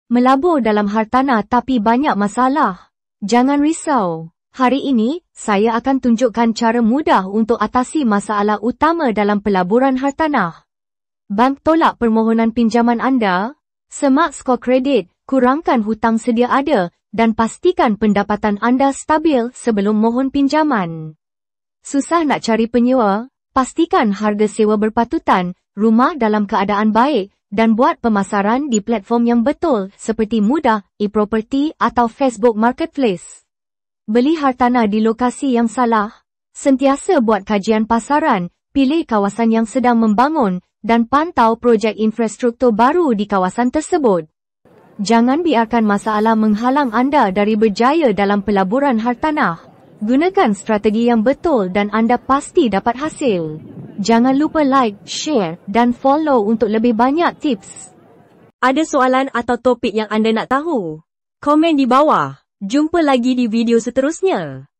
Melabur dalam hartanah tapi banyak masalah? Jangan risau. Hari ini, saya akan tunjukkan cara mudah untuk atasi masalah utama dalam pelaburan hartanah. Bank tolak permohonan pinjaman anda? Semak skor kredit, kurangkan hutang sedia ada, dan pastikan pendapatan anda stabil sebelum mohon pinjaman. Susah nak cari penyewa? Pastikan harga sewa berpatutan, rumah dalam keadaan baik, dan buat pemasaran di platform yang betul seperti Mudah, eProperty atau Facebook Marketplace. Beli hartanah di lokasi yang salah? Sentiasa buat kajian pasaran, pilih kawasan yang sedang membangun, dan pantau projek infrastruktur baru di kawasan tersebut. Jangan biarkan masalah menghalang anda dari berjaya dalam pelaburan hartanah. Gunakan strategi yang betul dan anda pasti dapat hasil. Jangan lupa like, share dan follow untuk lebih banyak tips. Ada soalan atau topik yang anda nak tahu? Komen di bawah. Jumpa lagi di video seterusnya.